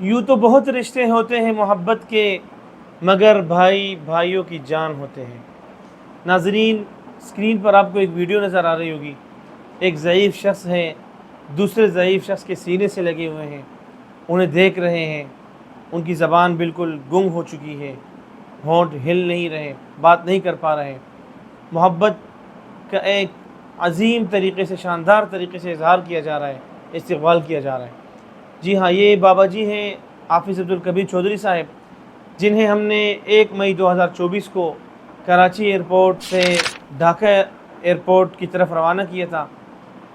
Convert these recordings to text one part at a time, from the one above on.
یوں تو بہت رشتے ہوتے ہیں محبت کے، مگر بھائی بھائیوں کی جان ہوتے ہیں۔ ناظرین، اسکرین پر آپ کو ایک ویڈیو نظر آ رہی ہوگی، ایک ضعیف شخص ہے دوسرے ضعیف شخص کے سینے سے لگے ہوئے ہیں، انہیں دیکھ رہے ہیں، ان کی زبان بالکل گنگ ہو چکی ہے، ہونٹ ہل نہیں رہے، بات نہیں کر پا رہے۔ محبت کا ایک عظیم طریقے سے، شاندار طریقے سے اظہار کیا جا رہا ہے، استقبال کیا جا رہا ہے۔ جی ہاں، یہ بابا جی ہیں حافظ عبدالکبیر چودھری صاحب، جنہیں ہم نے 1 مئی 2024 کو کراچی ایئرپورٹ سے ڈھاکہ ایئرپورٹ کی طرف روانہ کیا تھا۔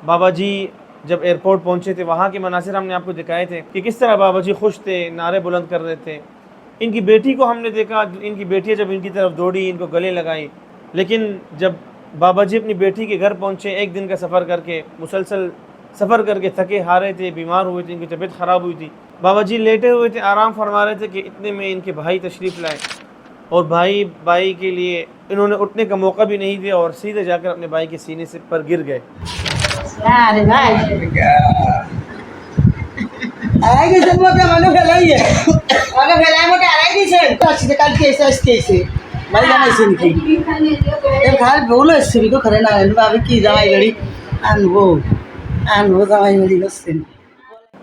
بابا جی جب ایئرپورٹ پہنچے تھے، وہاں کے مناظر ہم نے آپ کو دکھائے تھے کہ کس طرح بابا جی خوش تھے، نعرے بلند کر رہے تھے۔ ان کی بیٹی کو ہم نے دیکھا، ان کی بیٹی جب ان کی طرف دوڑی، ان کو گلے لگائی، لیکن جب بابا جی اپنی بیٹی کے گھر پہنچے، 1 دن کا سفر کر کے، مسلسل سفر کر کے تھکے ہارے تھے، بیمار ہوئے تھے، ان کی طبیعت خراب ہوئی تھی، بابا جی لیٹے ہوئے تھے، آرام فرما رہے تھے کہ اتنے میں ان کے بھائی تشریف لائے، اور بھائی کے لیے انہوں نے اٹھنے کا موقع بھی نہیں دیا اور سیدھے جا کر اپنے بھائی کے سینے سے پر گر گئے۔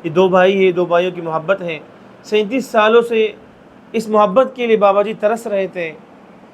یہ 2 بھائی ہیں، 2 بھائیوں کی محبت ہے۔ 37 سالوں سے اس محبت کے لیے بابا جی ترس رہے تھے۔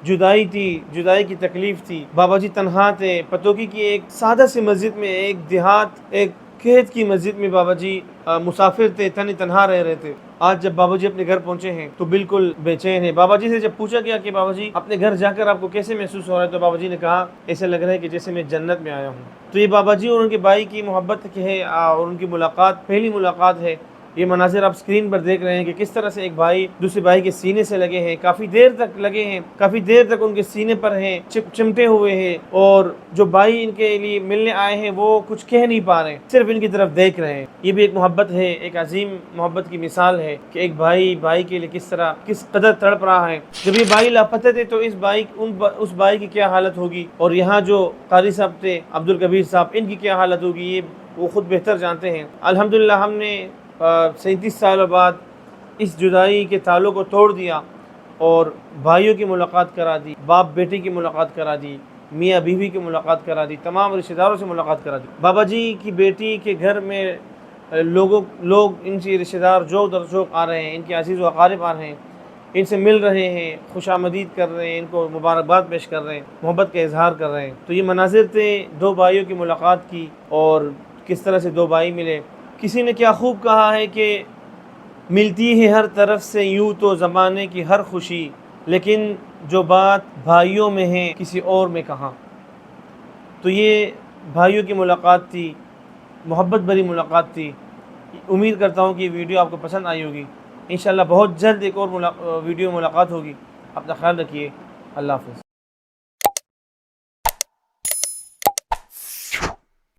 جدائی تھی، جدائی کی تکلیف تھی، بابا جی تنہا تھے۔ پتوکی کی ایک سادہ سی مسجد میں، ایک دیہات، ایک کھیت کی مسجد میں بابا جی مسافر تھے، تنہا رہے تھے۔ آج جب بابا جی اپنے گھر پہنچے ہیں تو بالکل بے چین ہیں۔ بابا جی سے جب پوچھا گیا کہ بابا جی اپنے گھر جا کر آپ کو کیسے محسوس ہو رہا ہے، تو بابا جی نے کہا ایسا لگ رہا ہے کہ جیسے میں جنت میں آیا ہوں۔ تو یہ بابا جی اور ان کے بھائی کی محبت ہے اور ان کی ملاقات، پہلی ملاقات ہے۔ یہ مناظر آپ اسکرین پر دیکھ رہے ہیں کہ کس طرح سے ایک بھائی دوسرے بھائی کے سینے سے لگے ہیں، کافی دیر تک لگے ہیں، کافی دیر تک ان کے سینے پر ہیں، چمٹے ہوئے ہیں، اور جو بھائی ان کے لیے ملنے آئے ہیں وہ کچھ کہہ نہیں پا رہے ہیں، صرف ان کی طرف دیکھ رہے ہیں۔ یہ بھی ایک محبت ہے، ایک عظیم محبت کی مثال ہے کہ ایک بھائی کے لیے کس قدر تڑپ رہا ہے۔ جب یہ بھائی لاپتہ تھے تو اس بھائی کی کیا حالت ہوگی، اور یہاں جو قاری صاحب تھے عبدالکبیر صاحب، ان کی کیا حالت ہوگی، یہ وہ خود بہتر جانتے ہیں۔ الحمدللہ ہم نے 37 سالوں بعد اس جدائی کے تعلق کو توڑ دیا اور بھائیوں کی ملاقات کرا دی، باپ بیٹی کی ملاقات کرا دی، میاں بیوی کی ملاقات کرا دی، تمام رشتہ داروں سے ملاقات کرا دی۔ بابا جی کی بیٹی کے گھر میں لوگ ان سے رشتہ دار جوق در جوق آ رہے ہیں، ان کے عزیز و اقارب آ رہے ہیں، ان سے مل رہے ہیں، خوش آمدید کر رہے ہیں، ان کو مبارکباد پیش کر رہے ہیں، محبت کا اظہار کر رہے ہیں۔ تو یہ مناظر تھے 2 بھائیوں کی ملاقات کی، اور کس طرح سے 2 بھائی ملے۔ کسی نے کیا خوب کہا ہے کہ ملتی ہے ہر طرف سے یوں تو زمانے کی ہر خوشی، لیکن جو بات بھائیوں میں ہے کسی اور میں کہاں۔ تو یہ بھائیوں کی ملاقات تھی، محبت بھری ملاقات تھی۔ امید کرتا ہوں کہ یہ ویڈیو آپ کو پسند آئی ہوگی۔ انشاءاللہ بہت جلد ایک اور ویڈیو ملاقات ہوگی۔ اپنا خیال رکھیے۔ اللہ حافظ۔